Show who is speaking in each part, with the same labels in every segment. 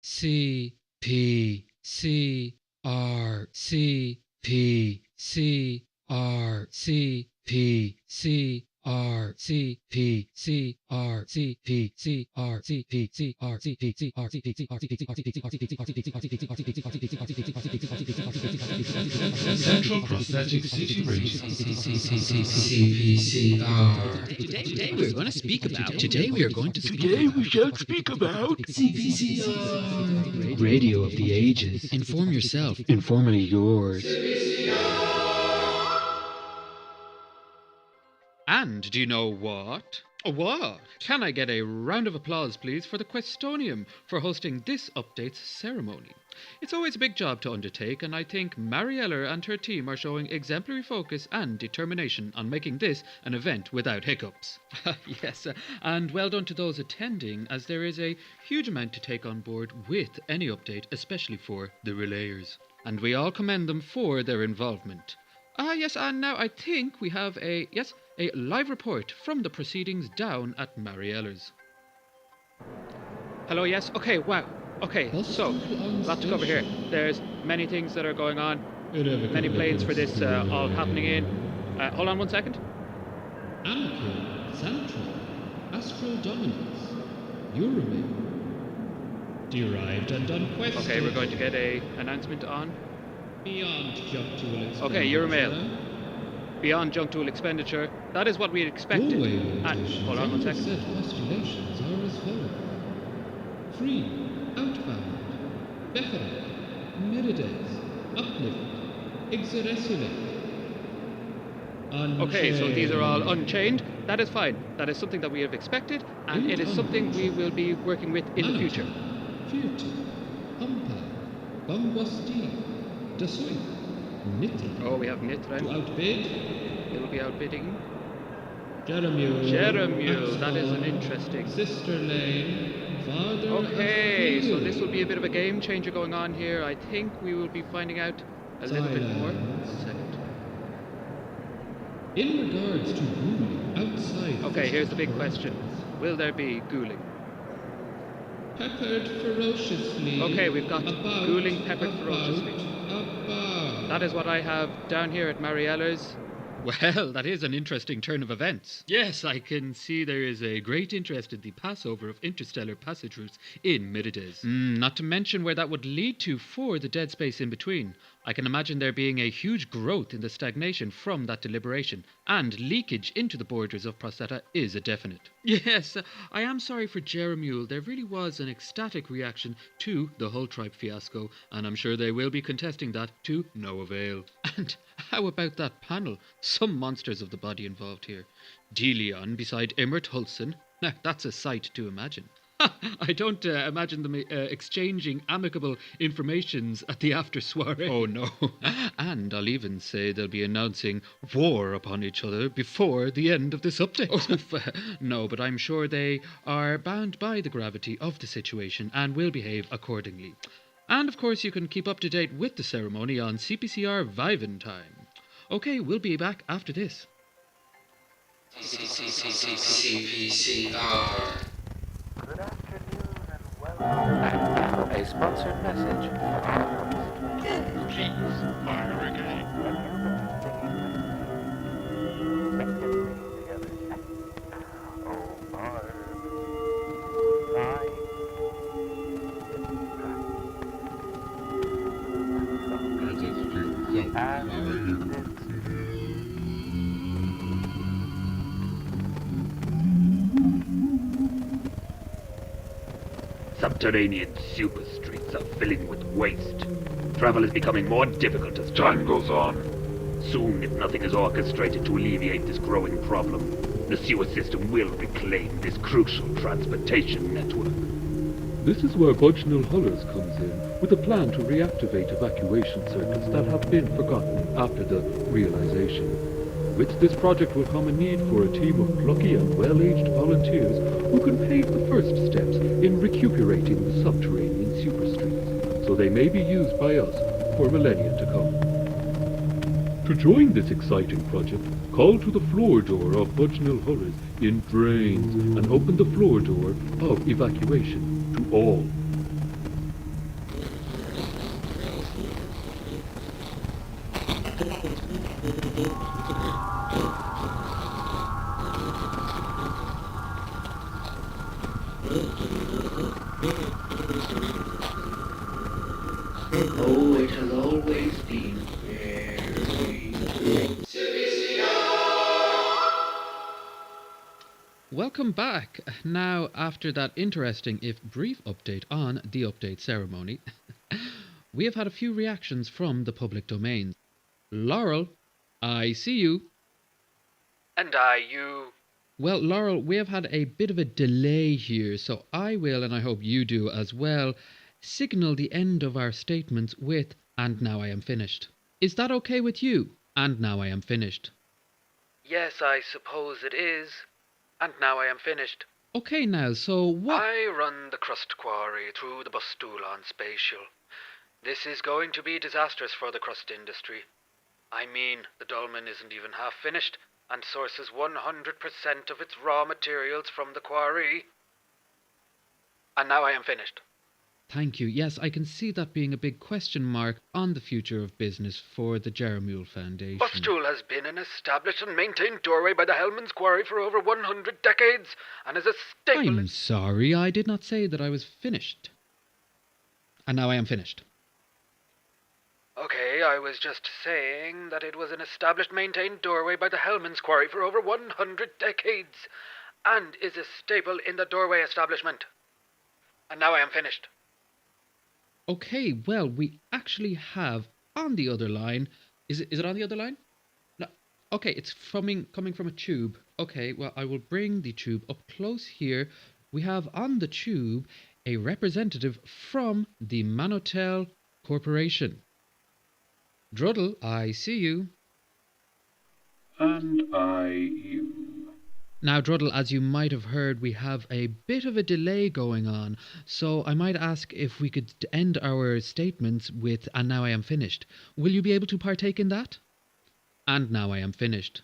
Speaker 1: CPCR CPCR CPCR CPCR CPCR
Speaker 2: Central Prosthetic Situation.
Speaker 1: CPCR.
Speaker 3: Today we are going to speak about.
Speaker 2: Today we shall speak about
Speaker 1: CPCR. Radio of the Ages.
Speaker 3: Inform yourself.
Speaker 1: Informally yours.
Speaker 4: And do you know what? What? Can I get a round of applause, please, for the Questonium for hosting this update's ceremony? It's always a big job to undertake, and I think Mariella and her team are showing exemplary focus and determination on making this an event without hiccups. Yes, and well done to those attending, as there is a huge amount to take on board with any update, especially for the relayers. And we all commend them for their involvement. Yes, and now I think we have a live report from the proceedings down at Mariella's. Hello, yes? Okay, wow. Okay, so, lot to cover here. There's many things that are going on, many planes for this all happening in. Hold on 1 second.
Speaker 5: Anakin, Central, Astro Dominance, Euromil, derived and unquestioned.
Speaker 4: Okay, we're going to get a announcement on.
Speaker 5: Beyond jump tool expenditure.
Speaker 4: Okay, Euromil. Beyond junk tool expenditure. That is what we expected. Hold on 1 second.
Speaker 5: Said postulations are as follows. Free, outbound, Befferat, Merides, uplift, exeresulate.
Speaker 4: Okay, so these are all unchained. That is fine. That is something that we have expected, and it is something we will be working with in the future.
Speaker 5: Fierti, Humpa, Bangwasti, Dasui, Nitra.
Speaker 4: Oh, we have Nitra.
Speaker 5: To outbid.
Speaker 4: It will be outbidding.
Speaker 5: Jeremule.
Speaker 4: That is an interesting.
Speaker 5: Sister Lane. Father.
Speaker 4: Okay, so this will be a bit of a game changer going on here. I think we will be finding out a little bit more. Second.
Speaker 5: In regards to ghouling outside.
Speaker 4: Okay, here's the big question. Will there be ghouling?
Speaker 5: Peppered ferociously.
Speaker 4: Okay, we've got ghouling peppered ferociously.
Speaker 5: About.
Speaker 4: That is what I have down here at Mariella's. Well, that is an interesting turn of events. Yes, I can see there is a great interest in the passover of interstellar passage routes in Merides. Not to mention where that would lead to for the dead space in between. I can imagine there being a huge growth in the stagnation from that deliberation, and leakage into the borders of Prostata is a definite. Yes, I am sorry for Jeremule. There really was an ecstatic reaction to the Hull Tribe fiasco, and I'm sure they will be contesting that to no avail. And how about that panel? Some monsters of the body involved here. Deleon beside Immert Hulson. Now, that's a sight to imagine. I don't imagine them exchanging amicable informations at the after soiree. Oh, no. And I'll even say they'll be announcing war upon each other before the end of this update. No, but I'm sure they are bound by the gravity of the situation and will behave accordingly. And, of course, you can keep up to date with the ceremony on CPCR Viven Time. Okay, we'll be back after this.
Speaker 1: CPCR.
Speaker 6: Good afternoon and welcome. And now a sponsored message.
Speaker 2: Please, fire again.
Speaker 6: Oh, Barb.
Speaker 7: Subterranean super streets are filling with waste. Travel is becoming more difficult as time goes on. Soon, if nothing is orchestrated to alleviate this growing problem, the sewer system will reclaim this crucial transportation network.
Speaker 8: This is where Budgenal Hullers comes in, with a plan to reactivate evacuation circuits that have been forgotten after the realization. With this project will come a need for a team of plucky and well-aged volunteers who can pave the first steps in recuperating the subterranean superstreets, so they may be used by us for millennia to come. To join this exciting project, call to the floor door of Budgenal Hullers in Drains and open the floor door of evacuation to all.
Speaker 7: Oh, it has always been very
Speaker 4: Welcome back. Now, after that interesting, if brief, update on the update ceremony, we have had a few reactions from the public domain. Laurel, I see you.
Speaker 6: And I, you.
Speaker 4: Well, Laurel, we have had a bit of a delay here, so I will, and I hope you do as well, signal the end of our statements with, "And now I am finished." Is that okay with you? And now I am finished.
Speaker 6: Yes, I suppose it is. And now I am finished.
Speaker 4: Okay, now, so what?
Speaker 6: I run the crust quarry through the Bustulon spatial. This is going to be disastrous for the crust industry. I mean, the dolmen isn't even half finished, and sources 100% of its raw materials from the quarry. And now I am finished.
Speaker 4: Thank you. Yes, I can see that being a big question mark on the future of business for the Jeremule Foundation.
Speaker 6: Bustul has been an established and maintained doorway by the Hellman's Quarry for over 100 decades, and is a staple...
Speaker 4: I'm sorry, I did not say that I was finished. And now I am finished.
Speaker 6: Okay, I was just saying that it was an established, maintained doorway by the Hellman's Quarry for over 100 decades, and is a staple in the doorway establishment. And now I am finished.
Speaker 4: Okay, well, we actually have on the other line... Is it on the other line? No. Okay, it's coming from a tube. Okay, well, I will bring the tube up close here. We have on the tube a representative from the Manotel Corporation. Druddle, I see you.
Speaker 8: And I, you.
Speaker 4: Now, Druddle, as you might have heard, we have a bit of a delay going on, so I might ask if we could end our statements with, "And now I am finished." Will you be able to partake in that? And now I am finished.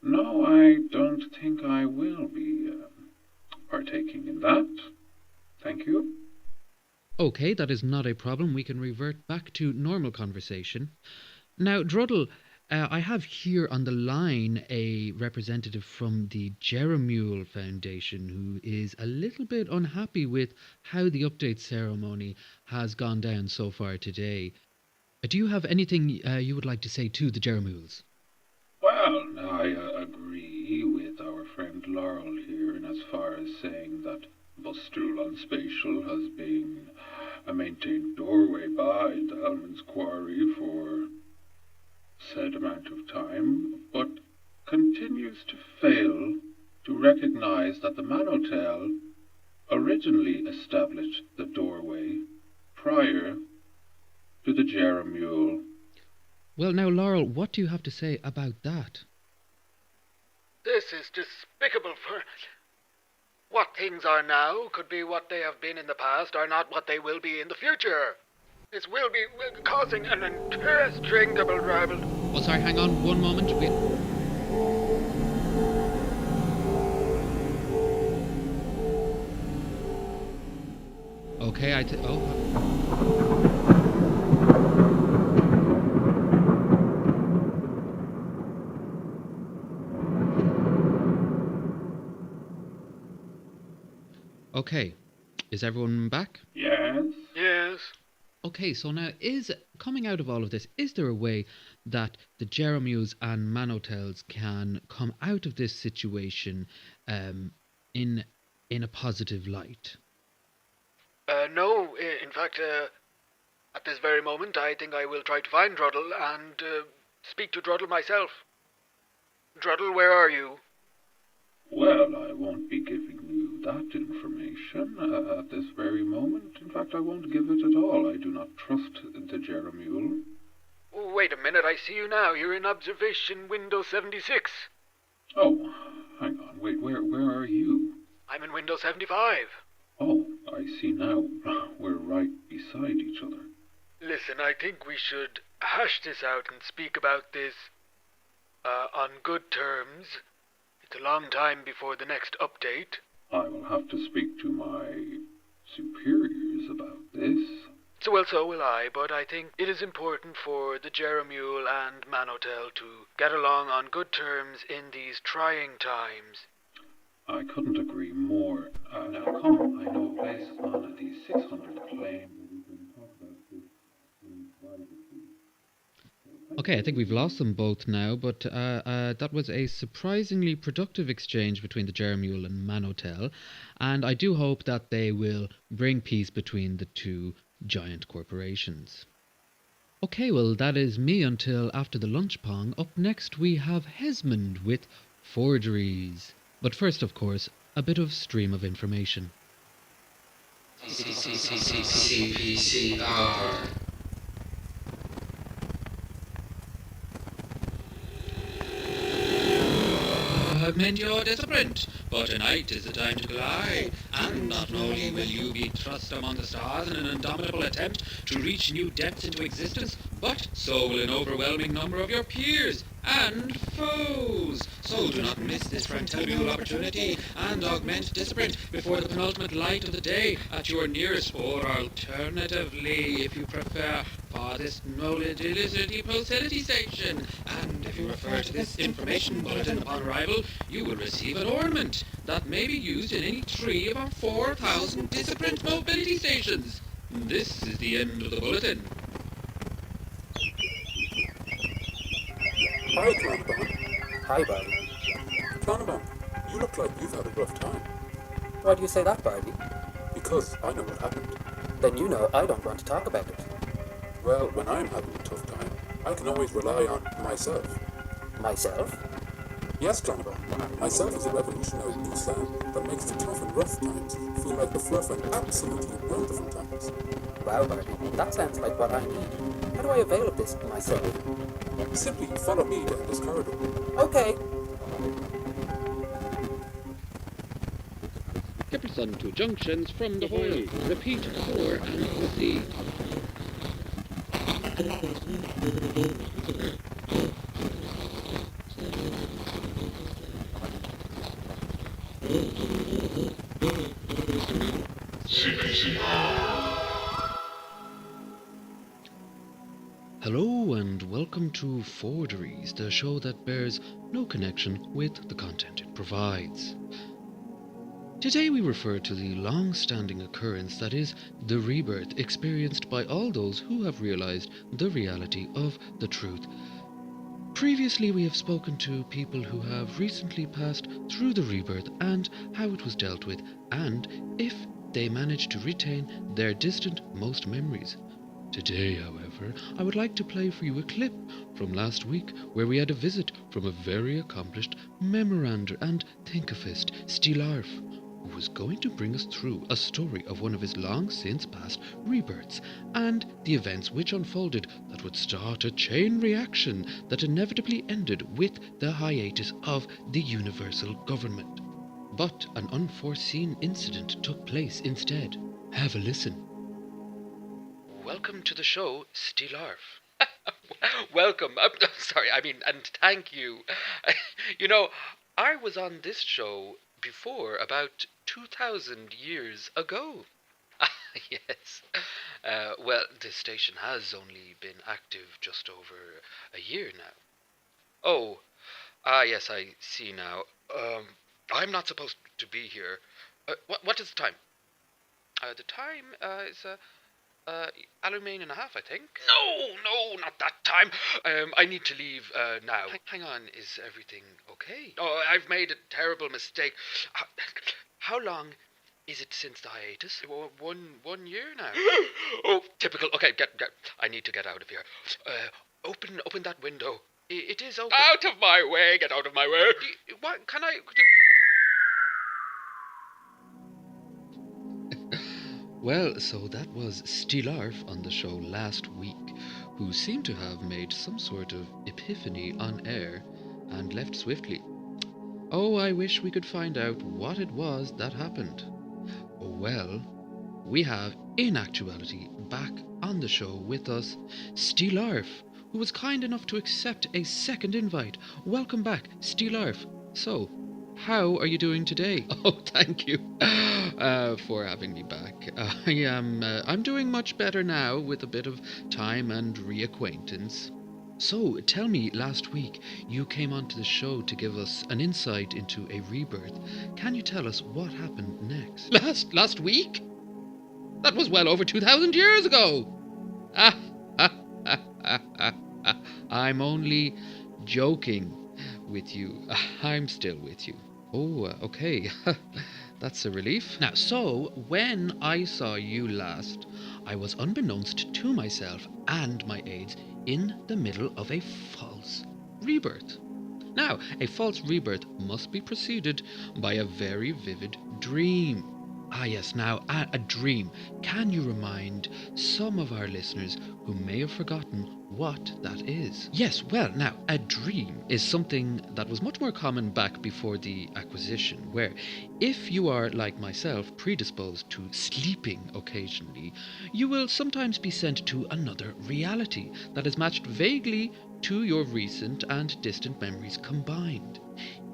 Speaker 8: No, I don't think I will be partaking in that. Thank you.
Speaker 4: Okay, that is not a problem. We can revert back to normal conversation. Now, Druddle, I have here on the line a representative from the Jeremule Foundation who is a little bit unhappy with how the update ceremony has gone down so far today. Do you have anything you would like to say to the Jeremules?
Speaker 8: Well, I agree with our friend Laurel here in as far as saying that Bustulon Spatial has been a maintained doorway by the Hellman's Quarry for said amount of time, but continues to fail to recognize that the Manotel originally established the doorway prior to the Jeremule.
Speaker 4: Well, now, Laurel, what do you have to say about that?
Speaker 6: This is despicable for... What things are now could be what they have been in the past, are not what they will be in the future. This will be causing an interesting double rival.
Speaker 4: Oh, sorry, hang on one moment. Okay, Okay, is everyone back?
Speaker 8: Yes?
Speaker 6: Yes.
Speaker 4: Okay, so now coming out of all of this, is there a way that the Jeremules and Manotels can come out of this situation in a positive light?
Speaker 6: No, in fact, at this very moment, I think I will try to find Druddle and speak to Druddle myself. Druddle, where are you?
Speaker 8: Well, I won't be giving you that information at this very moment. In fact, I won't give it at all. I do not trust the Jeremule.
Speaker 6: Wait a minute, I see you now. You're in observation window 76.
Speaker 8: Oh, hang on. Wait, where are you?
Speaker 6: I'm in window 75.
Speaker 8: Oh, I see now. We're right beside each other.
Speaker 6: Listen, I think we should hash this out and speak about this on good terms. It's a long time before the next update.
Speaker 8: I will have to speak to my superiors about this.
Speaker 6: So will I, but I think it is important for the Jeremule and Manotel to get along on good terms in these trying times.
Speaker 8: I couldn't agree more. Now come, I know a place on the 600th plane where we can talk about this in privacy.
Speaker 4: Okay, I think we've lost them both now, but that was a surprisingly productive exchange between the Jeremule and Manotel, and I do hope that they will bring peace between the two giant corporations. Okay, well, that is me until after the lunch pong. Up next, we have Hesmond with forgeries. But first, of course, a bit of stream of information.
Speaker 1: CPCR.
Speaker 4: Augment your discipline, but tonight is the time to glide. And not only will you be thrust among the stars in an indomitable attempt to reach new depths into existence, but so will an overwhelming number of your peers and foes. So do not miss this fantabulous opportunity and augment discipline before the penultimate light of the day at your nearest, or alternatively, if you prefer, farthest mobility facility station. And if you refer to this information bulletin upon arrival, you will receive an ornament that may be used in any 3 of our 4,000 disciplined mobility stations. This is the end of the bulletin.
Speaker 9: Hi, Clanabon. Hi, Barley. Clanabon, you look like you've had a rough time.
Speaker 10: Why do you say that, Barley?
Speaker 9: Because I know what happened.
Speaker 10: Then you know I don't want to talk about it.
Speaker 9: Well, when I'm having a tough time, I can always rely on myself.
Speaker 10: Myself?
Speaker 9: Yes, Clanabon. Myself is a revolutionary new sound that makes the tough and rough times feel like the fluff and absolutely wonderful times.
Speaker 10: Wow, Barley, that sounds like what I need. How do I avail of this myself?
Speaker 9: Simply follow me down this corridor.
Speaker 10: Okay.
Speaker 5: Kipperson to junctions from the Hoyle. Repeat 4 and proceed.
Speaker 4: Hello and welcome to Forgeries, the show that bears no connection with the content it provides. Today we refer to the long-standing occurrence that is the rebirth experienced by all those who have realized the reality of the truth. Previously we have spoken to people who have recently passed through the rebirth and how it was dealt with, and if they managed to retain their distant-most memories. Today, however, I would like to play for you a clip from last week where we had a visit from a very accomplished memorander and thinkofist, Stilarf, who was going to bring us through a story of one of his long-since past rebirths and the events which unfolded that would start a chain reaction that inevitably ended with the hiatus of the universal government. But an unforeseen incident took place instead. Have a listen. Welcome to the show, Stilarf. Welcome. And thank you. You know, I was on this show before about 2,000 years ago. Yes. Well, this station has only been active just over a year now. Oh, yes, I see now. I'm not supposed to be here. What is the time? The time is 11:30, I think. No, not that time. I need to leave now. Hang on, is everything okay? Oh, I've made a terrible mistake. How long is it since the hiatus? 1 year now. Oh, typical. Okay, get. I need to get out of here. Open that window. It is open. Out of my way! Get out of my way! What can I? Well, so that was Stilarf on the show last week, who seemed to have made some sort of epiphany on air and left swiftly. Oh, I wish we could find out what it was that happened. Well, we have, in actuality, back on the show with us, Stilarf, who was kind enough to accept a second invite. Welcome back, Stilarf. So, how are you doing today? Oh, thank you for having me back. I'm doing much better now with a bit of time and reacquaintance. So, tell me, last week you came onto the show to give us an insight into a rebirth. Can you tell us what happened next? Last week? That was well over 2,000 years ago! I'm only joking with you. I'm still with you. Oh, okay. That's a relief. Now, so, when I saw you last, I was unbeknownst to myself and my aides in the middle of a false rebirth. Now, a false rebirth must be preceded by a very vivid dream. Ah, yes, now, a dream. Can you remind some of our listeners who may have forgotten what that is? Yes, well, now, a dream is something that was much more common back before the acquisition, where if you are, like myself, predisposed to sleeping occasionally, you will sometimes be sent to another reality that is matched vaguely to your recent and distant memories combined.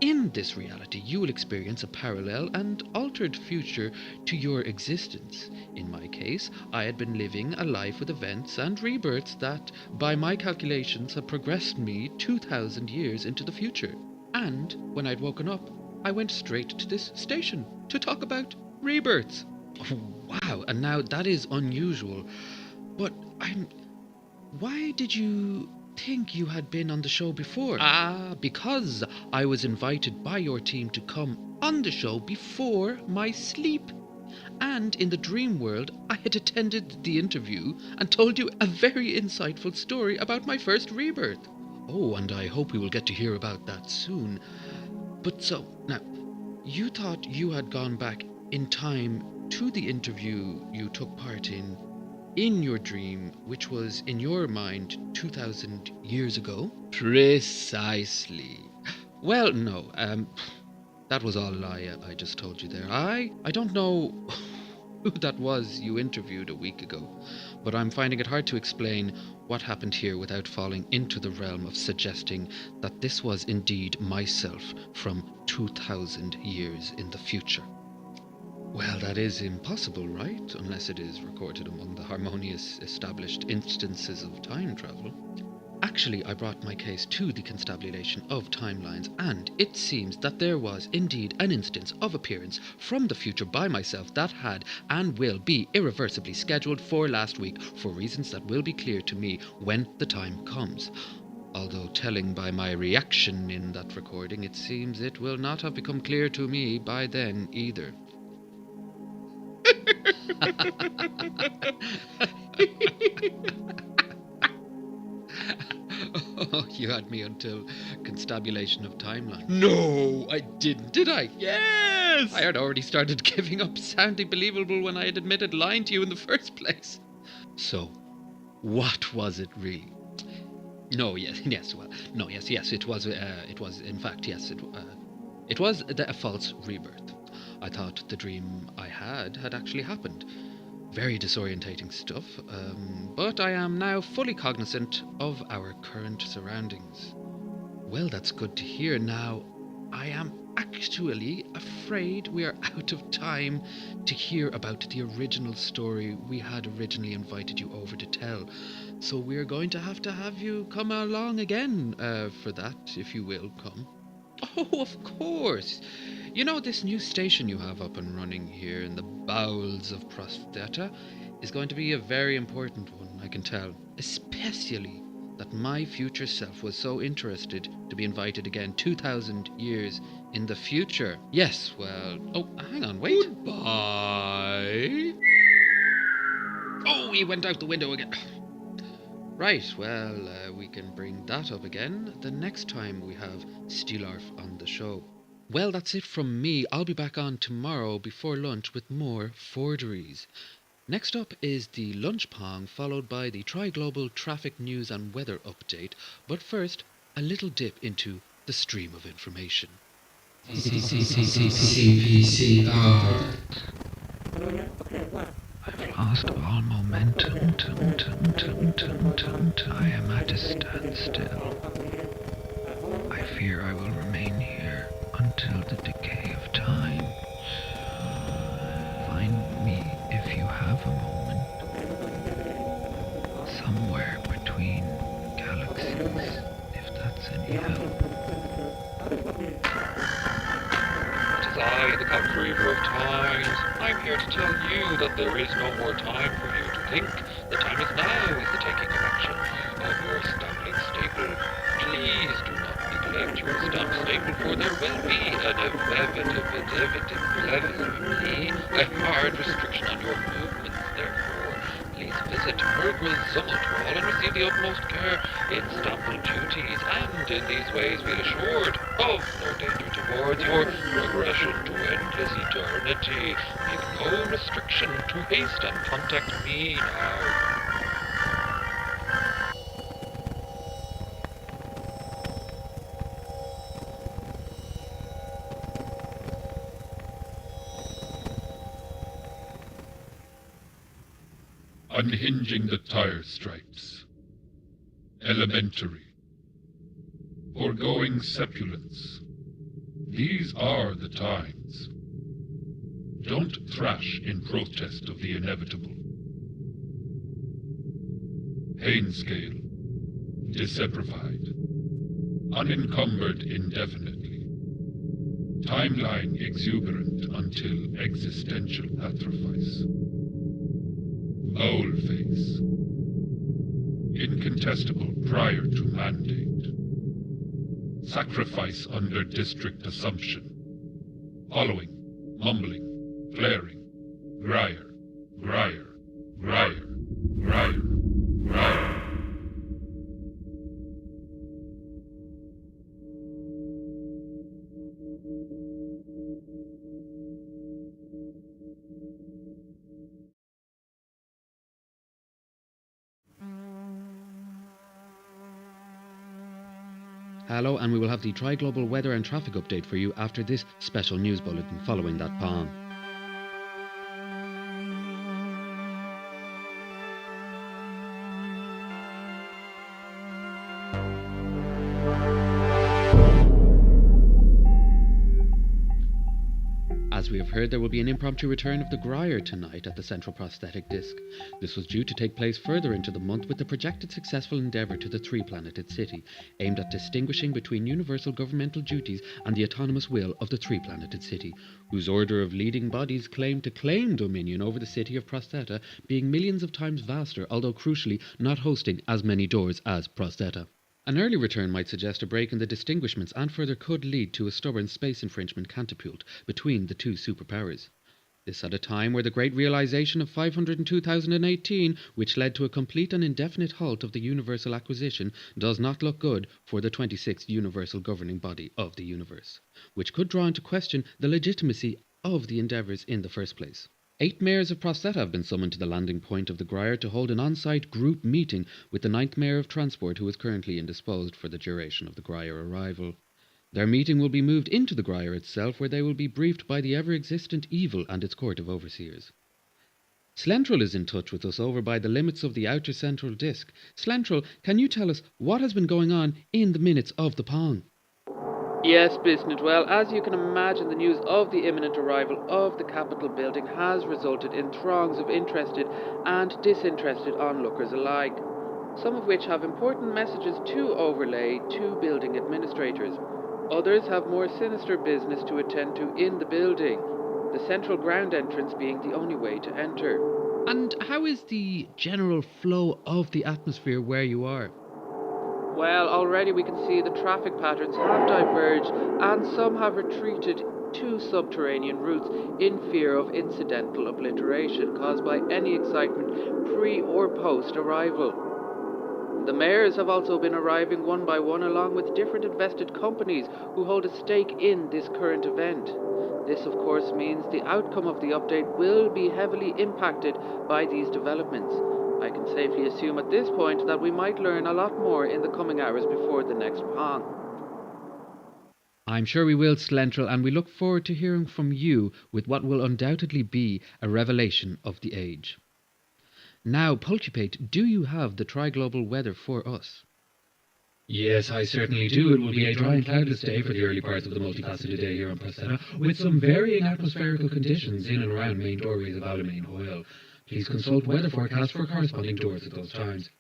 Speaker 4: In this reality, you will experience a parallel and altered future to your existence. In my case, I had been living a life with events and rebirths that, by my calculations, had progressed me 2,000 years into the future. And when I'd woken up, I went straight to this station to talk about rebirths. Oh, wow, and now that is unusual. But why did you think you had been on the show before? Because I was invited by your team to come on the show before my sleep. And in the dream world, I had attended the interview and told you a very insightful story about my first rebirth. Oh, and I hope we will get to hear about that soon. But so, now, you thought you had gone back in time to the interview you took part in your dream, which was, in your mind, 2,000 years ago? Precisely. Well, no, that was all I just told you there. I don't know who that was you interviewed a week ago, but I'm finding it hard to explain what happened here without falling into the realm of suggesting that this was indeed myself from 2,000 years in the future. Well, that is impossible, right? Unless it is recorded among the harmonious, established instances of time travel. Actually, I brought my case to the constabulation of timelines, and it seems that there was indeed an instance of appearance from the future by myself that had and will be irreversibly scheduled for last week for reasons that will be clear to me when the time comes. Although telling by my reaction in that recording, it seems it will not have become clear to me by then either. Oh, you had me until constabulation of timeline. No, I didn't, did I? Yes! I had already started giving up sounding believable when I had admitted lying to you in the first place. So, what was it really? No, yes, it was, in fact, yes, it was a false rebirth. I thought the dream I had actually happened. Very disorientating stuff, but I am now fully cognizant of our current surroundings. Well, that's good to hear. Now, I am actually afraid we are out of time to hear about the original story we had originally invited you over to tell. So we're going to have you come along again for that, if you will come. Oh, of course. You know, this new station you have up and running here in the bowels of Prostata is going to be a very important one, I can tell. Especially that my future self was so interested to be invited again 2,000 years in the future. Yes, well... Oh, hang on, wait. Goodbye. Oh, he went out the window again. Right, well, we can bring that up again the next time we have Steelarf on the show. Well, that's it from me. I'll be back on tomorrow before lunch with more forgeries. Next up is the Lunch Pong, followed by the Tri-Global Traffic News and Weather Update. But first, a little dip into the stream of information.
Speaker 1: CPCR.
Speaker 11: I've lost all momentum. I am at a standstill. I fear I will remain here until the decay
Speaker 2: I, the calculator of times, I'm here to tell you that there is no more time for you to think. The time is now is the taking of action of your stamping staple. Please do not neglect your stamp staple, for there will be inevitably a hard restriction on your movements. Therefore, please visit Murgwazumut Hall and receive the utmost care in stample duties, and in these ways feel assured of no danger towards your progression to endless eternity. Make no restriction to haste and contact me now.
Speaker 8: Unhinging the tire stripes. Elementary. Foregoing sepulence. These are the times. Don't thrash in protest of the inevitable. Hainscale. Disseprified. Unencumbered indefinitely. Timeline exuberant until existential atrophies. Boldface. Incontestable prior to mandate. Sacrifice under district assumption. Following, mumbling, flaring. Grier, Grier, Grier, Grier, Grier.
Speaker 3: Hello, and we will have the Tri-Global weather and traffic update for you after this special news bulletin following that palm. As we have heard, there will be an impromptu return of the Grier tonight at the Central Prosthetic Disc. This was due to take place further into the month with the projected successful endeavour to the three-planeted city, aimed at distinguishing between universal governmental duties and the autonomous will of the three-planeted city, whose order of leading bodies claim to claim dominion over the city of Prosteta, being millions of times vaster, although crucially not hosting as many doors as Prosteta. An early return might suggest a break in the distinguishments and further could lead to a stubborn space infringement catapult between the two superpowers. This at a time where the great realization of 502,018, which led to a complete and indefinite halt of the universal acquisition, does not look good for the 26th universal governing body of the universe, which could draw into question the legitimacy of the endeavours in the first place. 8 mayors of Prosteta have been summoned to the landing point of the Grier to hold an on-site group meeting with the 9th Mayor of Transport, who is currently indisposed for the duration of the Grier arrival. Their meeting will be moved into the Grier itself, where they will be briefed by the ever-existent Evil and its court of overseers. Slentral is in touch with us over by the limits of the outer central disk. Slentral, can you tell us what has been going on in the minutes of the Pong?
Speaker 10: Yes, Bisnet. Well, as you can imagine, the news of the imminent arrival of the Capitol building has resulted in throngs of interested and disinterested onlookers alike, some of which have important messages to overlay to building administrators. Others have more sinister business to attend to in the building, the central ground entrance being the only way to enter.
Speaker 3: And how is the general flow of the atmosphere where you are?
Speaker 10: Well, already we can see the traffic patterns have diverged and some have retreated to subterranean routes in fear of incidental obliteration caused by any excitement pre or post arrival. The mayors have also been arriving one by one along with different invested companies who hold a stake in this current event. This of course means the outcome of the update will be heavily impacted by these developments. I can safely assume at this point that we might learn a lot more in the coming hours before the next Pong.
Speaker 3: I'm sure we will, Slentral, and we look forward to hearing from you with what will undoubtedly be a revelation of the age. Now, Pulchipate, do you have the Tri-Global weather for us?
Speaker 1: Yes, I certainly do. It will be a dry and cloudless day for the early parts of the multifaceted day here on Prosteta, with some varying atmospherical conditions in and around main doorways of Alamein Hoyle. Please consult weather forecast for corresponding doors at those times.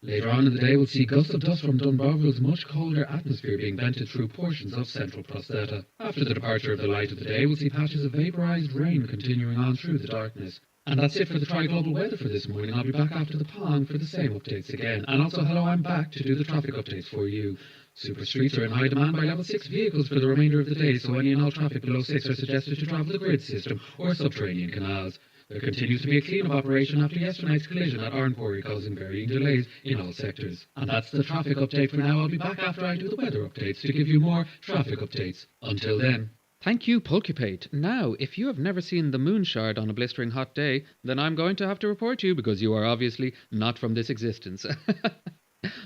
Speaker 1: Later on in the day, we'll see gusts of dust from Dunbarville's much colder atmosphere being vented through portions of central Prosteta. After the departure of the light of the day, we'll see patches of vaporized rain continuing on through the darkness. And that's it for the tri-global weather for this morning. I'll be back after the pong for the same updates again. And also, hello, I'm back to do the traffic updates for you. Super streets are in high demand by level 6 vehicles for the remainder of the day, so any and all traffic below 6 are suggested to travel the grid system or subterranean canals. There continues to be a clean-up operation after yesterday's collision at Arnpori, causing varying delays in all sectors. And that's the traffic update for now. I'll be back after I do the weather updates to give you more traffic updates. Until then.
Speaker 3: Thank you, Pulcupate. Now, if you have never seen the moon shard on a blistering hot day, then I'm going to have to report you because you are obviously not from this existence.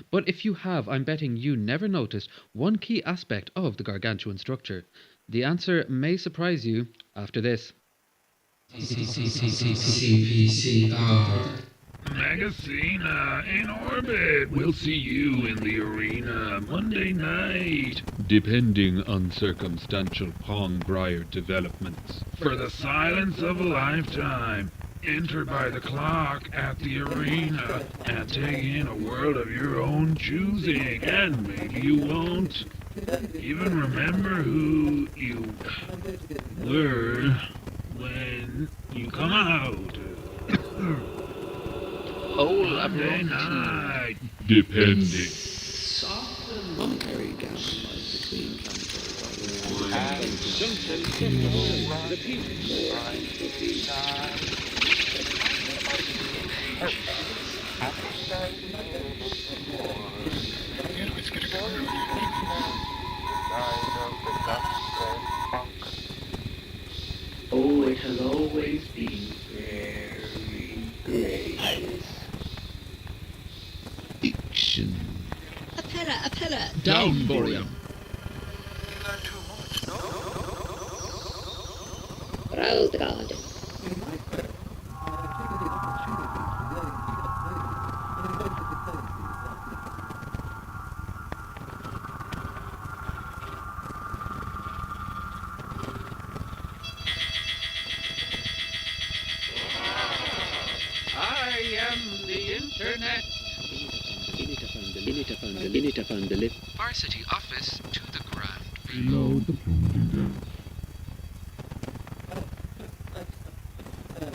Speaker 3: But if you have, I'm betting you never noticed one key aspect of the gargantuan structure. The answer may surprise you after this.
Speaker 1: CPCR.
Speaker 7: Magazina in orbit. We'll see you in the arena Monday night.
Speaker 8: Depending on circumstantial Pong Briar developments.
Speaker 7: For the silence of a lifetime. Enter by the clock at the arena and take in a world of your own choosing. And maybe you won't even remember who you were when you come out. Monday night.
Speaker 8: Depending.
Speaker 5: Momentary gap between
Speaker 2: Junction from the home. Repeat.
Speaker 5: Oh, it has always been very great.
Speaker 11: Fiction.
Speaker 12: Appella.
Speaker 11: Down, Boreum.
Speaker 12: Rouse the garden.
Speaker 4: I am the internet.
Speaker 3: Varsity office to the ground.
Speaker 8: Below the